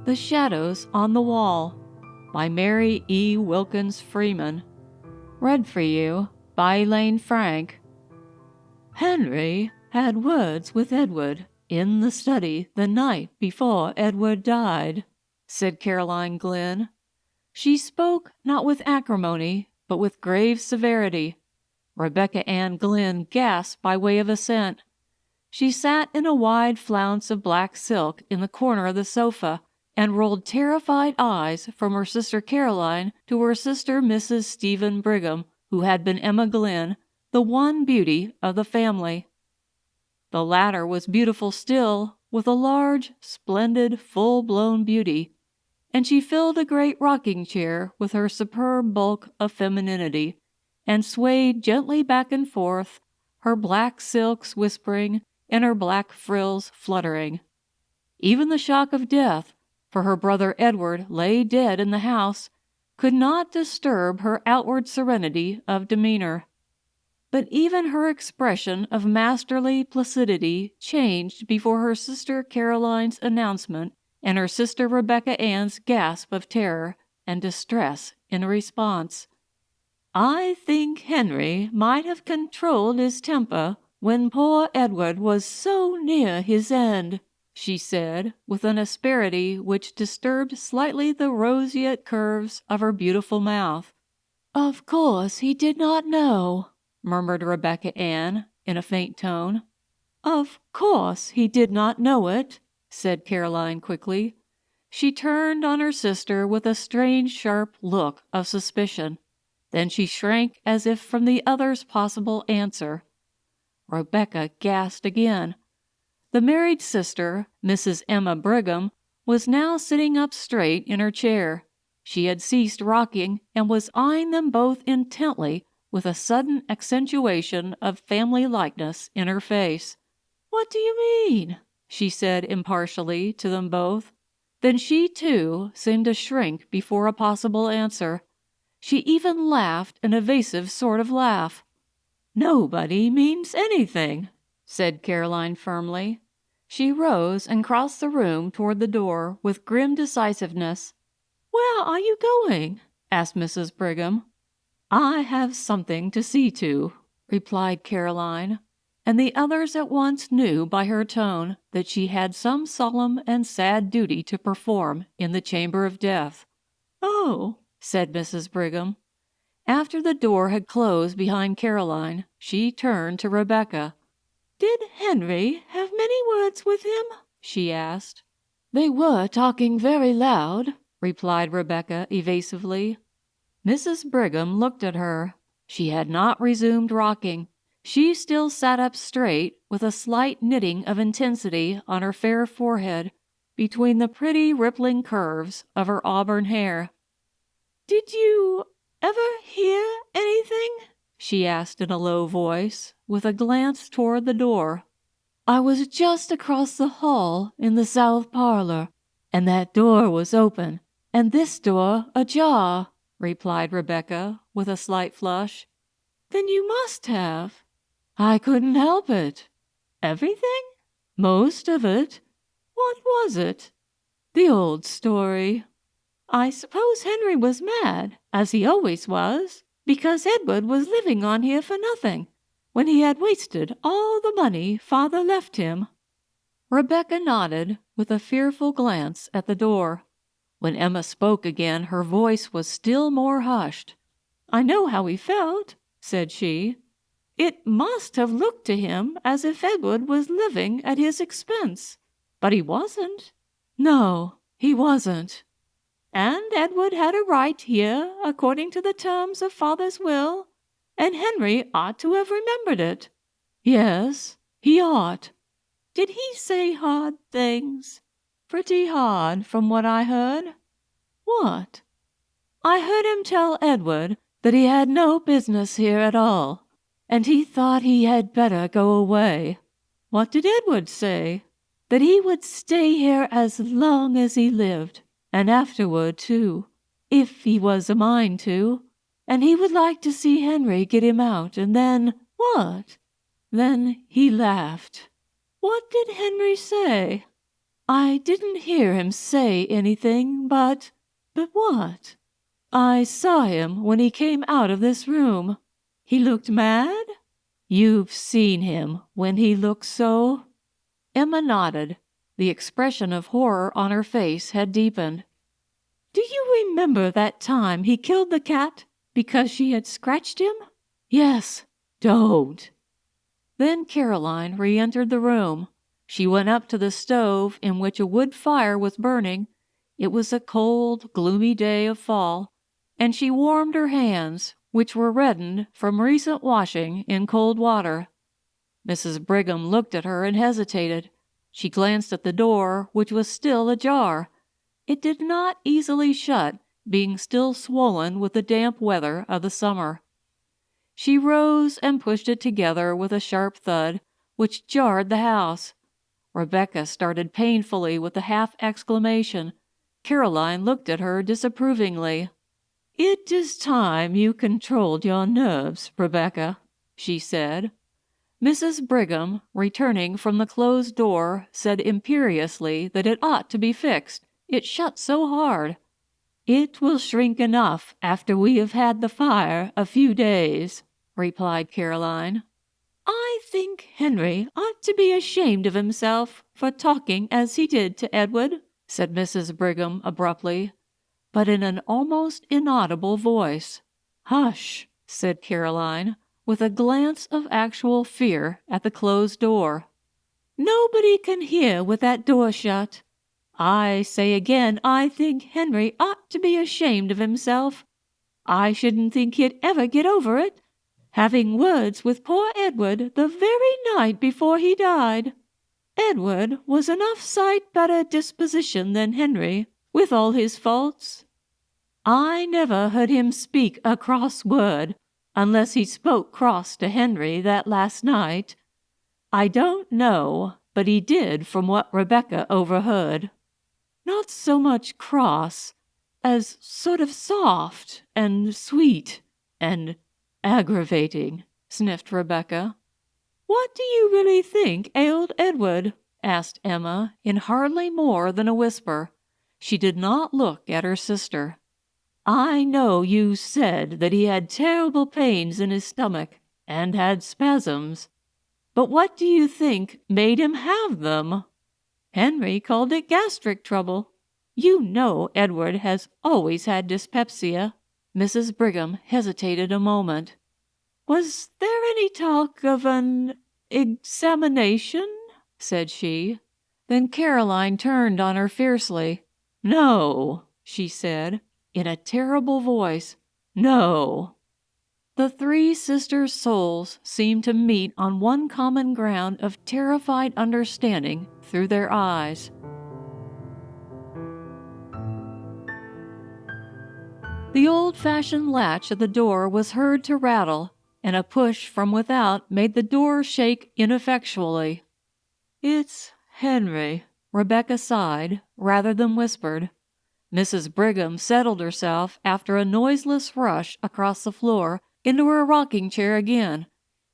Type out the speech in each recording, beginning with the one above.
The Shadows on the Wall by Mary E. Wilkins Freeman. Read for you by Elaine Frank. Henry had words with Edward in the study the night before Edward died, said Caroline Glynn. She spoke not with acrimony, but with grave severity. Rebecca Ann Glynn gasped by way of assent. She sat in a wide flounce of black silk in the corner of the sofa, and rolled terrified eyes from her sister Caroline to her sister Mrs. Stephen Brigham, who had been Emma Glynn, the one beauty of the family. The latter was beautiful still, with a large, splendid, full-blown beauty, and she filled a great rocking-chair with her superb bulk of femininity, and swayed gently back and forth, her black silks whispering and her black frills fluttering. Even the shock of death, for her brother Edward lay dead in the house, could not disturb her outward serenity of demeanor. But even her expression of masterly placidity changed before her sister Caroline's announcement and her sister Rebecca Ann's gasp of terror and distress in response. "I think Henry might have controlled his temper when poor Edward was so near his end," she said, with an asperity which disturbed slightly the roseate curves of her beautiful mouth. "Of course he did not know," murmured Rebecca Ann in a faint tone. "Of course he did not know it," said Caroline quickly. She turned on her sister with a strange sharp look of suspicion. Then she shrank as if from the other's possible answer. Rebecca gasped again. The married sister, Mrs. Emma Brigham, was now sitting up straight in her chair. She had ceased rocking and was eyeing them both intently with a sudden accentuation of family likeness in her face. "What do you mean?" she said impartially to them both. Then she, too, seemed to shrink before a possible answer. She even laughed an evasive sort of laugh. "Nobody means anything," said Caroline firmly. She rose and crossed the room toward the door with grim decisiveness. "Where are you going?" asked Mrs. Brigham. "I have something to see to," replied Caroline, and the others at once knew by her tone that she had some solemn and sad duty to perform in the chamber of death. "Oh," said Mrs. Brigham. After the door had closed behind Caroline, she turned to Rebecca. "Did Henry have many words with him?" she asked. "They were talking very loud," replied Rebecca evasively. Mrs. Brigham looked at her. She had not resumed rocking. She still sat up straight, with a slight knitting of intensity on her fair forehead, between the pretty rippling curves of her auburn hair. "Did you ever hear anything?" she asked in a low voice, with a glance toward the door. "I was just across the hall in the south parlor, and that door was open, and this door ajar," replied Rebecca, with a slight flush. "Then you must have." "I couldn't help it." "Everything?" "Most of it." "What was it?" "The old story." "I suppose Henry was mad, as he always was, because Edward was living on here for nothing, when he had wasted all the money father left him." Rebecca nodded, with a fearful glance at the door. When Emma spoke again, her voice was still more hushed. "I know how he felt," said she. "It must have looked to him as if Edward was living at his expense. But he wasn't." "No, he wasn't." "And Edward had a right here, according to the terms of father's will, and Henry ought to have remembered it." "Yes, he ought." "Did he say hard things?" "Pretty hard, from what I heard." "What?" "I heard him tell Edward that he had no business here at all, and he thought he had better go away." "What did Edward say?" "That he would stay here as long as he lived, and afterward, too, if he was a mind to, and he would like to see Henry get him out, and then—" "What?" "Then he laughed." "What did Henry say?" I didn't hear him say anything, but what? I saw him when he came out of this room. He looked mad? You've seen him when he looks so?" Emma nodded. The expression of horror on her face had deepened. "Do you remember that time he killed the cat because she had scratched him?" "Yes." "Don't." Then Caroline re-entered the room. She went up to the stove in which a wood fire was burning. It was a cold, gloomy day of fall, and she warmed her hands, which were reddened from recent washing in cold water. Mrs. Brigham looked at her and hesitated. She glanced at the door, which was still ajar. It did not easily shut, being still swollen with the damp weather of the summer. She rose and pushed it together with a sharp thud, which jarred the house. Rebecca started painfully with a half-exclamation. Caroline looked at her disapprovingly. "It is time you controlled your nerves, Rebecca," she said. Mrs. Brigham, returning from the closed door, said imperiously that it ought to be fixed. It shut so hard. "It will shrink enough after we have had the fire a few days," replied Caroline. "I think Henry ought to be ashamed of himself for talking as he did to Edward," said Mrs. Brigham abruptly, but in an almost inaudible voice. "Hush," said Caroline, with a glance of actual fear at the closed door. "Nobody can hear with that door shut. I say again, I think Henry ought to be ashamed of himself. I shouldn't think he'd ever get over it, having words with poor Edward the very night before he died. Edward was enough sight better disposition than Henry, with all his faults. I never heard him speak a cross word, unless he spoke cross to Henry that last night. I don't know, but he did from what Rebecca overheard. Not so much cross, as sort of soft and sweet and aggravating," sniffed Rebecca. "What do you really think ailed Edward?" asked Emma, in hardly more than a whisper. She did not look at her sister. "I know you said that he had terrible pains in his stomach and had spasms, but what do you think made him have them? Henry called it gastric trouble. You know Edward has always had dyspepsia." Mrs. Brigham hesitated a moment. "Was there any talk of an examination?" said she. Then Caroline turned on her fiercely. "No," she said, in a terrible voice. "No." The three sisters' souls seemed to meet on one common ground of terrified understanding through their eyes. The old-fashioned latch at the door was heard to rattle, and a push from without made the door shake ineffectually. "It's Henry," Rebecca sighed, rather than whispered. Mrs. Brigham settled herself after a noiseless rush across the floor into her rocking-chair again,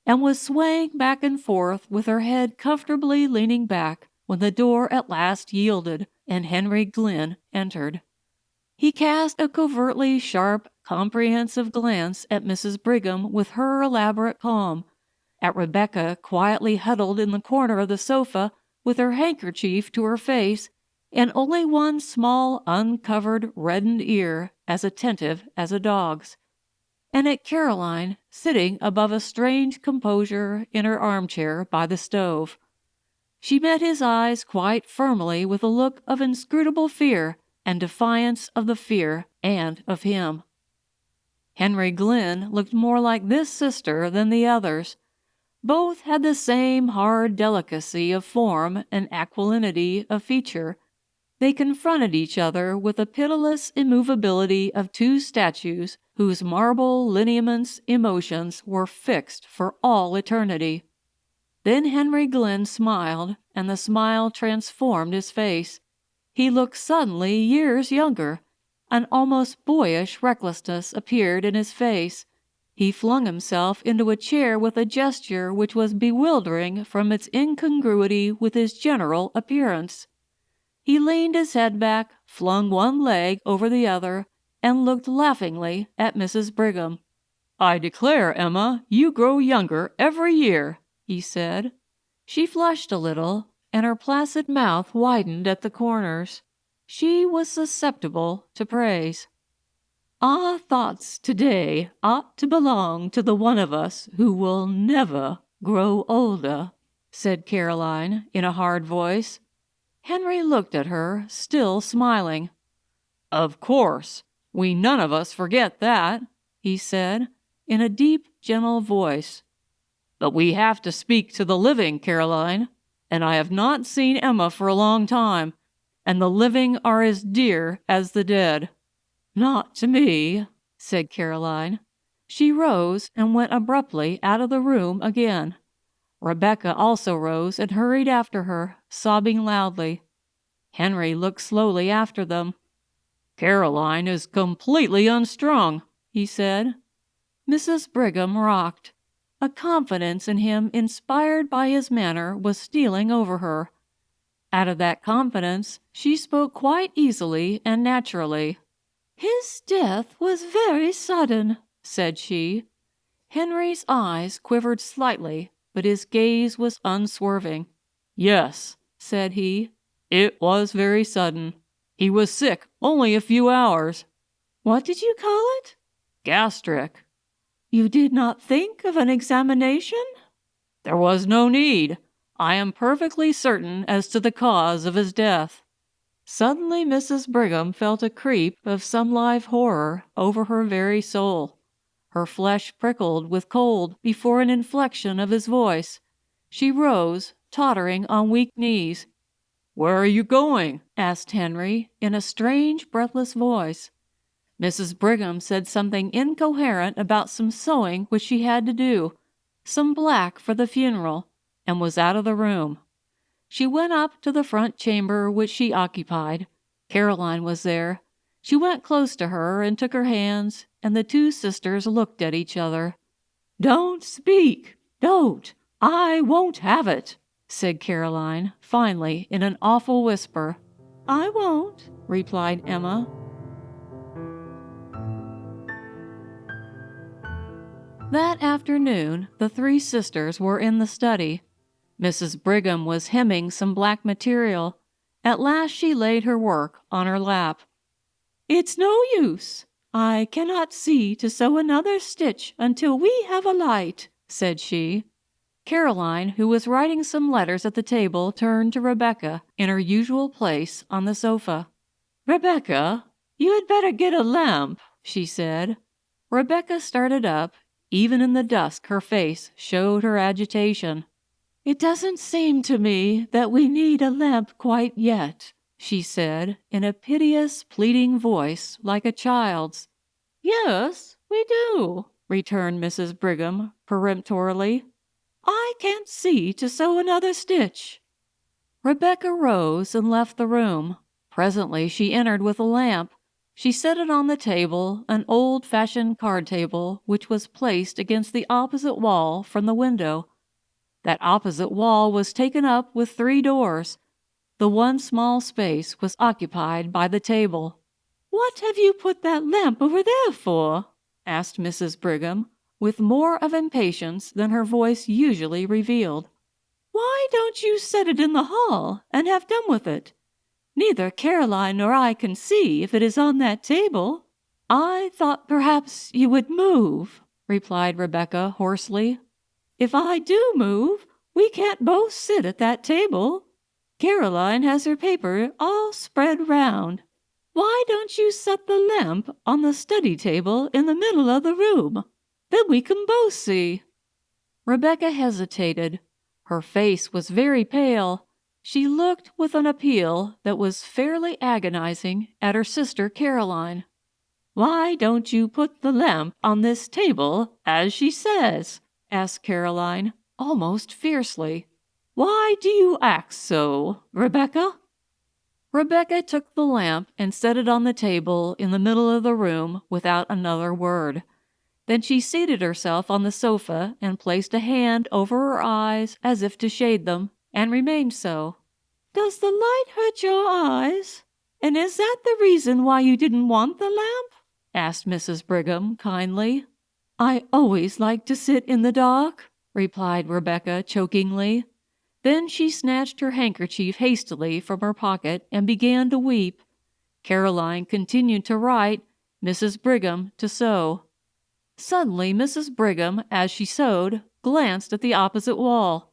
and was swaying back and forth with her head comfortably leaning back when the door at last yielded and Henry Glynn entered. He cast a covertly sharp, comprehensive glance at Mrs. Brigham with her elaborate calm, at Rebecca quietly huddled in the corner of the sofa with her handkerchief to her face, and only one small uncovered reddened ear as attentive as a dog's, and at Caroline sitting above a strange composure in her armchair by the stove. She met his eyes quite firmly with a look of inscrutable fear and defiance of the fear and of him. Henry Glynn looked more like this sister than the others. Both had the same hard delicacy of form and aquilinity of feature. They confronted each other with the pitiless immovability of two statues whose marble lineaments emotions were fixed for all eternity. Then Henry Glynn smiled, and the smile transformed his face. He looked suddenly years younger. An almost boyish recklessness appeared in his face. He flung himself into a chair with a gesture which was bewildering from its incongruity with his general appearance. He leaned his head back, flung one leg over the other, and looked laughingly at Mrs. Brigham. "I declare, Emma, you grow younger every year," he said. She flushed a little, and her placid mouth widened at the corners. She was susceptible to praise. "Our thoughts today ought to belong to the one of us who will never grow older," said Caroline in a hard voice. Henry looked at her, still smiling. "Of course, we none of us forget that," he said, in a deep, gentle voice. "But we have to speak to the living, Caroline, and I have not seen Emma for a long time, and the living are as dear as the dead." "Not to me," said Caroline. She rose and went abruptly out of the room again. Rebecca also rose and hurried after her, sobbing loudly. Henry looked slowly after them. "Caroline is completely unstrung," he said. Mrs. Brigham rocked. A confidence in him inspired by his manner was stealing over her. Out of that confidence she spoke quite easily and naturally. "His death was very sudden," said she. Henry's eyes quivered slightly, but his gaze was unswerving. "Yes," said he, "it was very sudden. He was sick only a few hours." "What did you call it?" "Gastric." "You did not think of an examination?" "There was no need. I am perfectly certain as to the cause of his death." Suddenly Mrs. Brigham felt a creep of some live horror over her very soul. Her flesh prickled with cold before an inflection of his voice. She rose, tottering on weak knees. "Where are you going?" asked Henry, in a strange, breathless voice. Mrs. Brigham said something incoherent about some sewing which she had to do, some black for the funeral, and was out of the room. She went up to the front chamber which she occupied. Caroline was there. She went close to her and took her hands, and the two sisters looked at each other. "Don't speak! Don't! I won't have it!" said Caroline, finally, in an awful whisper. "I won't," replied Emma. That afternoon the three sisters were in the study. Mrs. Brigham was hemming some black material. At last she laid her work on her lap. "It's no use. I cannot see to sew another stitch until we have a light," said she. Caroline, who was writing some letters at the table, turned to Rebecca in her usual place on the sofa. "Rebecca, you had better get a lamp," she said. Rebecca started up. Even in the dusk her face showed her agitation. "It doesn't seem to me that we need a lamp quite yet," she said, in a piteous, pleading voice like a child's. "Yes, we do," returned Mrs. Brigham peremptorily. "I can't see to sew another stitch." Rebecca rose and left the room. Presently she entered with a lamp. She set it on the table, an old-fashioned card table, which was placed against the opposite wall from the window. That opposite wall was taken up with 3 doors. The one small space was occupied by the table. "What have you put that lamp over there for?" asked Mrs. Brigham, with more of impatience than her voice usually revealed. "Why don't you set it in the hall and have done with it? Neither Caroline nor I can see if it is on that table." "I thought perhaps you would move," replied Rebecca hoarsely. "If I do move, we can't both sit at that table. Caroline has her paper all spread round. Why don't you set the lamp on the study table in the middle of the room? Then we can both see." Rebecca hesitated. Her face was very pale. She looked with an appeal that was fairly agonizing at her sister Caroline. "Why don't you put the lamp on this table, as she says?" asked Caroline, almost fiercely. "Why do you act so, Rebecca?" Rebecca took the lamp and set it on the table in the middle of the room without another word. Then she seated herself on the sofa and placed a hand over her eyes as if to shade them, and remained so. Does the light hurt your eyes? And is that the reason why you didn't want the lamp?" asked Mrs. Brigham kindly. "I always like to sit in the dark," replied Rebecca chokingly. Then she snatched her handkerchief hastily from her pocket and began to weep. Caroline continued to write, Mrs. Brigham to sew. Suddenly Mrs. Brigham, as she sewed, glanced at the opposite wall.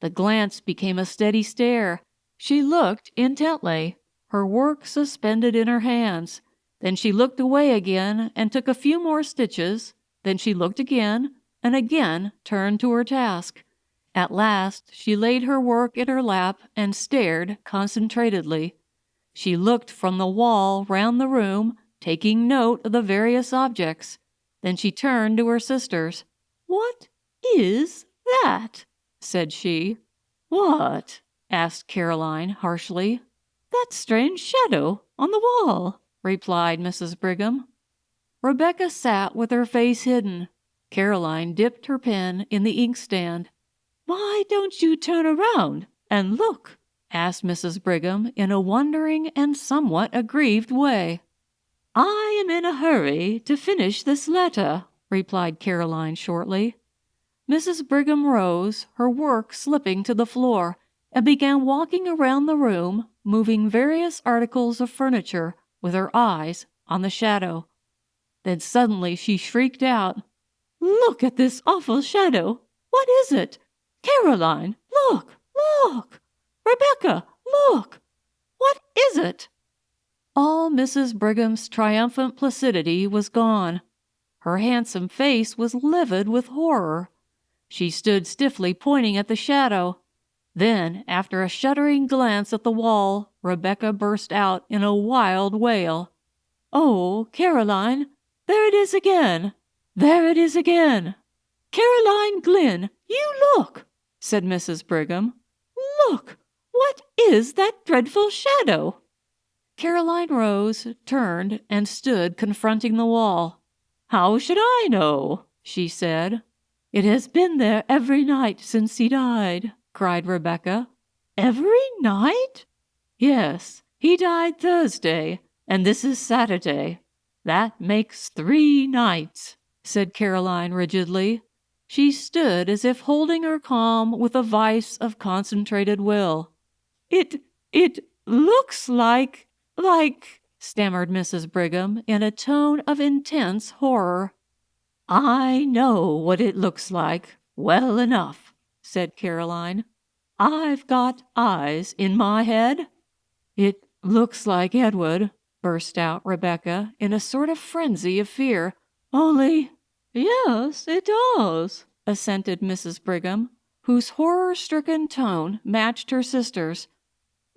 The glance became a steady stare. She looked intently, her work suspended in her hands. Then she looked away again and took a few more stitches. Then she looked again and again turned to her task. At last she laid her work in her lap and stared concentratedly. She looked from the wall round the room, taking note of the various objects. Then she turned to her sisters. "What is that?" said she. "What?" asked Caroline harshly. "That strange shadow on the wall," replied Mrs. Brigham. Rebecca sat with her face hidden. Caroline dipped her pen in the inkstand. "Why don't you turn around and look?" asked Mrs. Brigham in a wondering and somewhat aggrieved way. "I am in a hurry to finish this letter," replied Caroline shortly. Mrs. Brigham rose, her work slipping to the floor, and began walking around the room, moving various articles of furniture with her eyes on the shadow. Then suddenly she shrieked out, "Look at this awful shadow! What is it? Caroline, look! Look! Rebecca, look! What is it?" All Mrs. Brigham's triumphant placidity was gone. Her handsome face was livid with horror. She stood stiffly pointing at the shadow. Then, after a shuddering glance at the wall, Rebecca burst out in a wild wail. "Oh, Caroline, there it is again! There it is again! Caroline Glynn, you look!" said Mrs. Brigham. "Look! What is that dreadful shadow?" Caroline rose, turned, and stood confronting the wall. "How should I know?" she said. "It has been there every night since he died," cried Rebecca. "Every night?" "Yes, he died Thursday, and this is Saturday. That makes 3 nights," said Caroline rigidly. She stood as if holding her calm with a vice of concentrated will. It looks like," stammered Mrs. Brigham in a tone of intense horror. "I know what it looks like well enough," said Caroline. "I've got eyes in my head." "It looks like Edward," burst out Rebecca in a sort of frenzy of fear. "Only—" "Yes, it does," assented Mrs. Brigham, whose horror-stricken tone matched her sister's.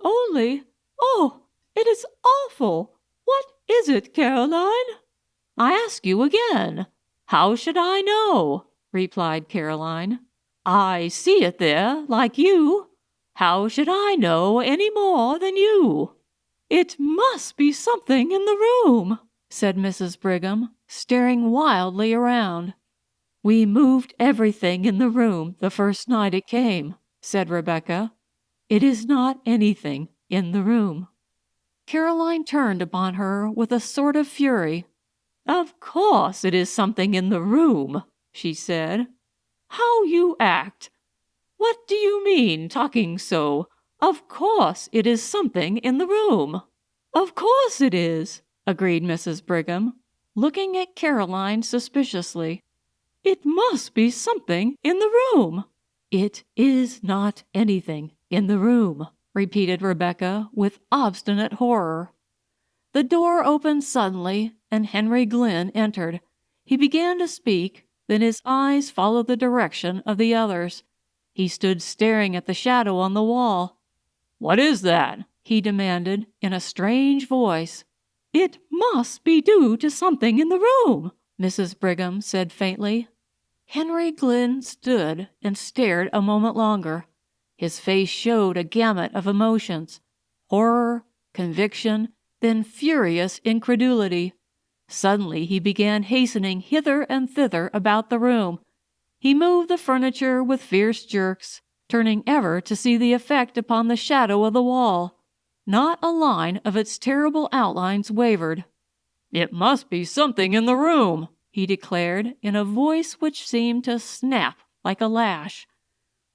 "Only, oh, it is awful! What is it, Caroline?" "I ask you again, how should I know?" replied Caroline. "I see it there, like you. How should I know any more than you?" "It must be something in the room," said Mrs. Brigham, staring wildly around. "We moved everything in the room the first night it came," said Rebecca. "It is not anything in the room." Caroline turned upon her with a sort of fury. "Of course it is something in the room," she said. "How you act! What do you mean, talking so? Of course it is something in the room." "Of course it is," agreed Mrs. Brigham, looking at Caroline suspiciously. "It must be something in the room." "It is not anything in the room," repeated Rebecca with obstinate horror. The door opened suddenly, and Henry Glynn entered. He began to speak, then his eyes followed the direction of the others. He stood staring at the shadow on the wall. "What is that?" he demanded in a strange voice. "It must be due to something in the room," Mrs. Brigham said faintly. Henry Glynn stood and stared a moment longer. His face showed a gamut of emotions: horror, conviction, then furious incredulity. Suddenly he began hastening hither and thither about the room. He moved the furniture with fierce jerks, turning ever to see the effect upon the shadow of the wall. Not a line of its terrible outlines wavered. "It must be something in the room," he declared in a voice which seemed to snap like a lash.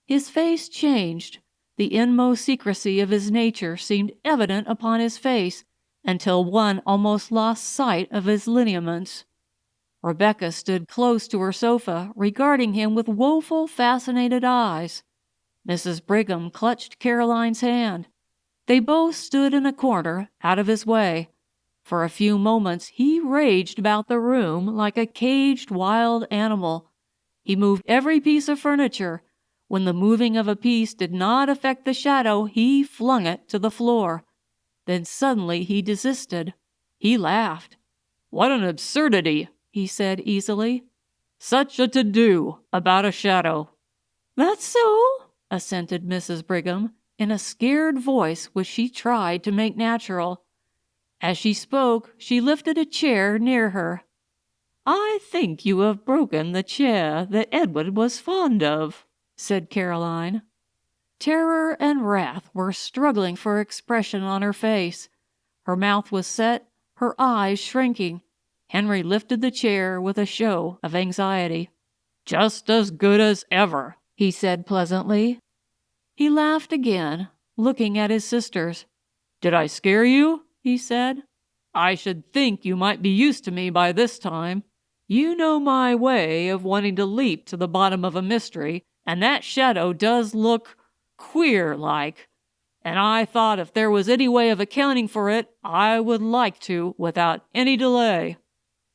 His face changed. The inmost secrecy of his nature seemed evident upon his face until one almost lost sight of his lineaments. Rebecca stood close to her sofa, regarding him with woeful, fascinated eyes. Mrs. Brigham clutched Caroline's hand. They both stood in a corner, out of his way. For a few moments he raged about the room like a caged wild animal. He moved every piece of furniture. When the moving of a piece did not affect the shadow, he flung it to the floor. Then suddenly he desisted. He laughed. "What an absurdity!" he said easily. "Such a to-do about a shadow." "That's so," assented Mrs. Brigham, in a scared voice which she tried to make natural. As she spoke, she lifted a chair near her. "I think you have broken the chair that Edward was fond of," said Caroline. Terror and wrath were struggling for expression on her face. Her mouth was set, her eyes shrinking. Henry lifted the chair with a show of anxiety. "Just as good as ever," he said pleasantly. He laughed again, looking at his sisters. "Did I scare you?" he said. "I should think you might be used to me by this time. You know my way of wanting to leap to the bottom of a mystery, and that shadow does look queer-like. And I thought if there was any way of accounting for it, I would like to without any delay."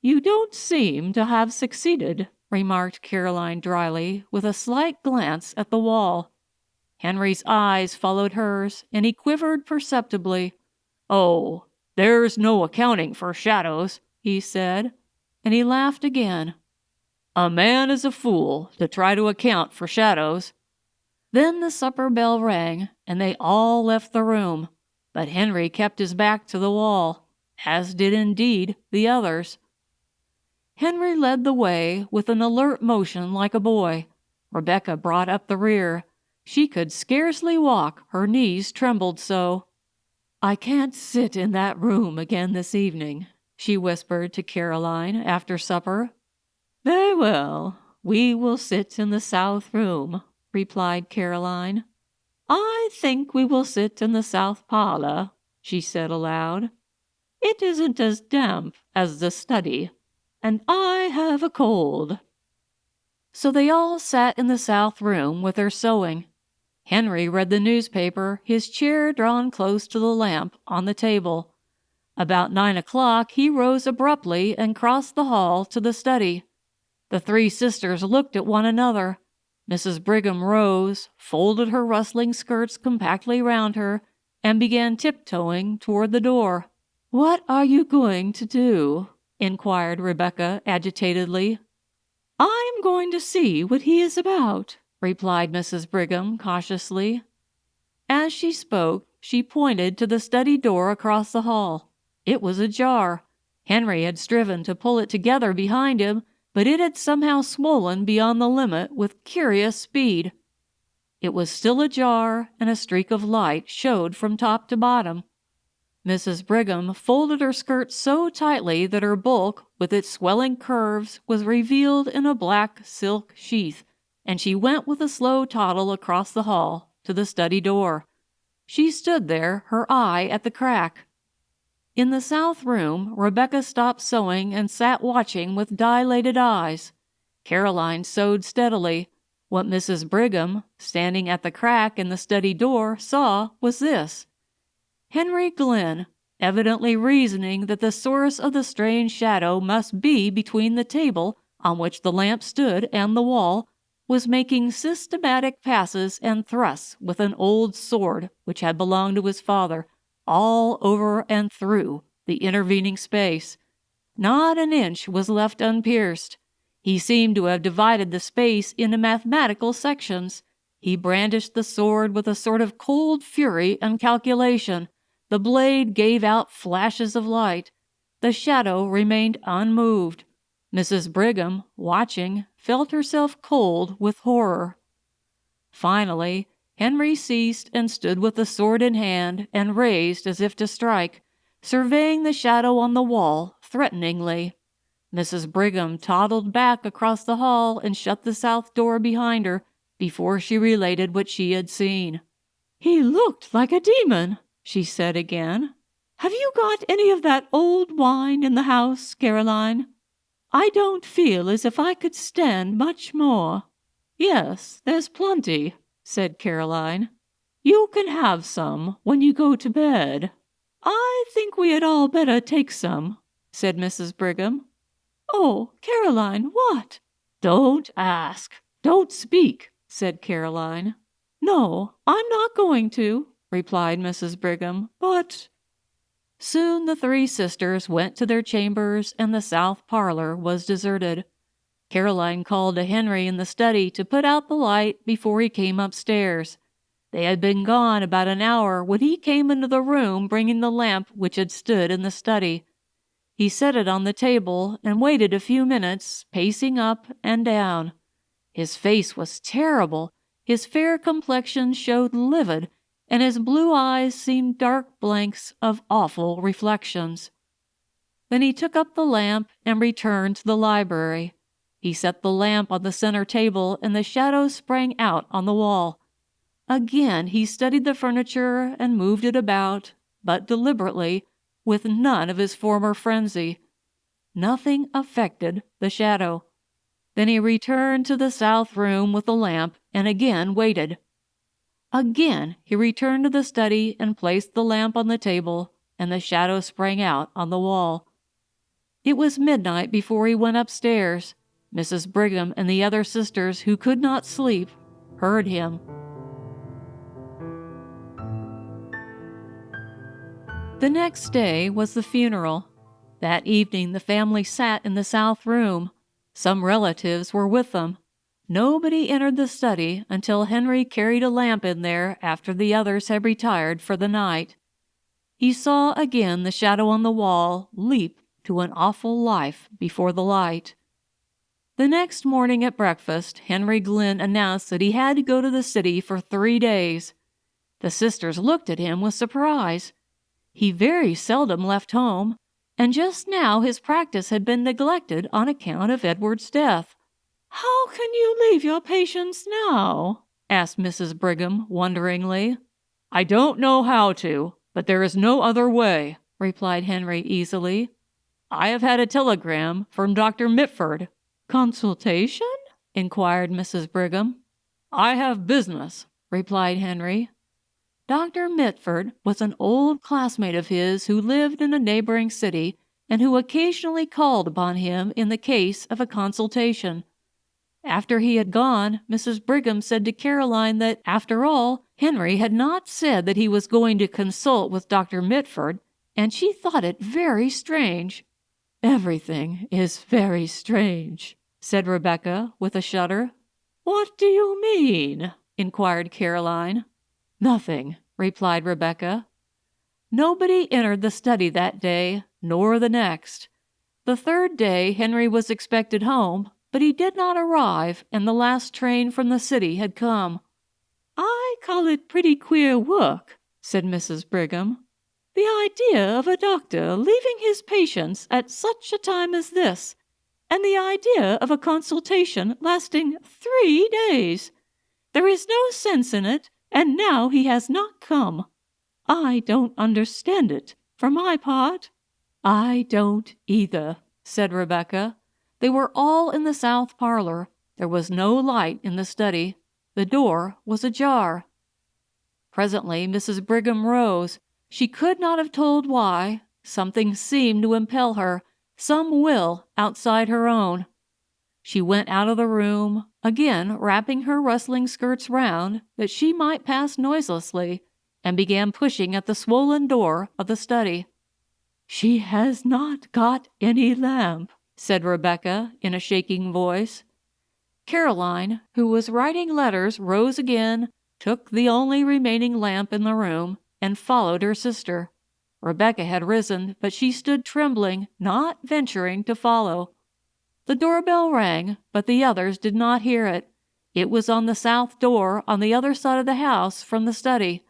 "You don't seem to have succeeded," remarked Caroline dryly, with a slight glance at the wall. Henry's eyes followed hers, and he quivered perceptibly. "Oh, there's no accounting for shadows," he said, and he laughed again. "A man is a fool to try to account for shadows." Then the supper bell rang, and they all left the room, but Henry kept his back to the wall, as did indeed the others. Henry led the way with an alert motion like a boy. Rebecca brought up the rear. She could scarcely walk, her knees trembled so. "I can't sit in that room again this evening," she whispered to Caroline after supper. "Very well, we will sit in the south room," replied Caroline. "I think we will sit in the south parlor," she said aloud. "It isn't as damp as the study, and I have a cold." So they all sat in the south room with their sewing. Henry read the newspaper, his chair drawn close to the lamp on the table. About 9 o'clock he rose abruptly and crossed the hall to the study. The three sisters looked at one another. Mrs. Brigham rose, folded her rustling skirts compactly round her, and began tiptoeing toward the door. "What are you going to do?" inquired Rebecca agitatedly. "I am going to see what he is about," replied Mrs. Brigham cautiously. As she spoke, she pointed to the study door across the hall. It was ajar. Henry had striven to pull it together behind him, but it had somehow swollen beyond the limit with curious speed. It was still ajar, and a streak of light showed from top to bottom. Mrs. Brigham folded her skirt so tightly that her bulk, with its swelling curves, was revealed in a black silk sheath, and she went with a slow toddle across the hall to the study door. She stood there, her eye at the crack. In the south room, Rebecca stopped sewing and sat watching with dilated eyes. Caroline sewed steadily. What Mrs. Brigham, standing at the crack in the study door, saw was this. Henry Glynn, evidently reasoning that the source of the strange shadow must be between the table on which the lamp stood and the wall, was making systematic passes and thrusts with an old sword which had belonged to his father, all over and through the intervening space. Not an inch was left unpierced. He seemed to have divided the space into mathematical sections. He brandished the sword with a sort of cold fury and calculation. The blade gave out flashes of light. The shadow remained unmoved. Mrs. Brigham, watching, felt herself cold with horror. Finally, Henry ceased and stood with the sword in hand and raised as if to strike, surveying the shadow on the wall threateningly. Mrs. Brigham toddled back across the hall and shut the south door behind her before she related what she had seen. "He looked like a demon," she said again. "Have you got any of that old wine in the house, Caroline? I don't feel as if I could stand much more." "Yes, there's plenty," said Caroline. "You can have some when you go to bed." "I think we had all better take some," said Mrs. Brigham. "Oh, Caroline, what?" "Don't ask. Don't speak," said Caroline. "No, I'm not going to," replied Mrs. Brigham, "but—" Soon the three sisters went to their chambers and the south parlor was deserted. Caroline called to Henry in the study to put out the light before he came upstairs. They had been gone about an hour when he came into the room bringing the lamp which had stood in the study. He set it on the table and waited a few minutes, pacing up and down. His face was terrible, his fair complexion showed livid, and his blue eyes seemed dark blanks of awful reflections. Then he took up the lamp and returned to the library. He set the lamp on the center table, and the shadow sprang out on the wall. Again he studied the furniture and moved it about, but deliberately, with none of his former frenzy. Nothing affected the shadow. Then he returned to the south room with the lamp and again waited. Again he returned to the study and placed the lamp on the table, and the shadow sprang out on the wall. It was midnight before he went upstairs. Mrs. Brigham and the other sisters, who could not sleep, heard him. The next day was the funeral. That evening the family sat in the south room. Some relatives were with them. Nobody entered the study until Henry carried a lamp in there after the others had retired for the night. He saw again the shadow on the wall leap to an awful life before the light. The next morning at breakfast, Henry Glynn announced that he had to go to the city for 3 days. The sisters looked at him with surprise. He very seldom left home, and just now his practice had been neglected on account of Edward's death. "How can you leave your patients now?" asked Mrs. Brigham wonderingly. "I don't know how to, but there is no other way," replied Henry easily. "I have had a telegram from Dr. Mitford." "Consultation?" inquired Mrs. Brigham. "I have business," replied Henry. Dr. Mitford was an old classmate of his who lived in a neighboring city and who occasionally called upon him in the case of a consultation. After he had gone, Mrs. Brigham said to Caroline that, after all, Henry had not said that he was going to consult with Dr. Mitford, and she thought it very strange. "Everything is very strange," said Rebecca with a shudder. "What do you mean?" inquired Caroline. "Nothing," replied Rebecca. Nobody entered the study that day, nor the next. The third day Henry was expected home, but he did not arrive, and the last train from the city had come. "I call it pretty queer work," said Mrs. Brigham. "The idea of a doctor leaving his patients at such a time as this, and the idea of a consultation lasting 3 days. There is no sense in it, and now he has not come. I don't understand it, for my part." "I don't either," said Rebecca. They were all in the south parlor. There was no light in the study. The door was ajar. Presently Mrs. Brigham rose. She could not have told why. Something seemed to impel her, some will outside her own. She went out of the room, again wrapping her rustling skirts round, that she might pass noiselessly, and began pushing at the swollen door of the study. "She has not got any lamp," said Rebecca in a shaking voice. Caroline, who was writing letters, rose again, took the only remaining lamp in the room, and followed her sister. Rebecca had risen, but she stood trembling, not venturing to follow. The doorbell rang, but the others did not hear it. It was on the south door on the other side of the house from the study.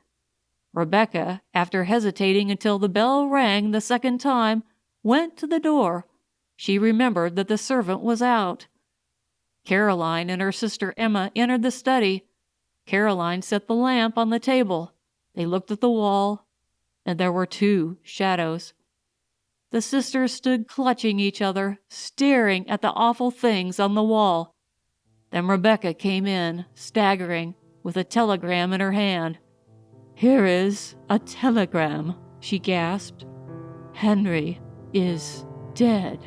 Rebecca, after hesitating until the bell rang the second time, went to the door. She remembered that the servant was out. Caroline and her sister Emma entered the study. Caroline set the lamp on the table. They looked at the wall, and there were 2 shadows. The sisters stood clutching each other, staring at the awful things on the wall. Then Rebecca came in, staggering, with a telegram in her hand. "Here is a telegram," she gasped. "Henry is dead."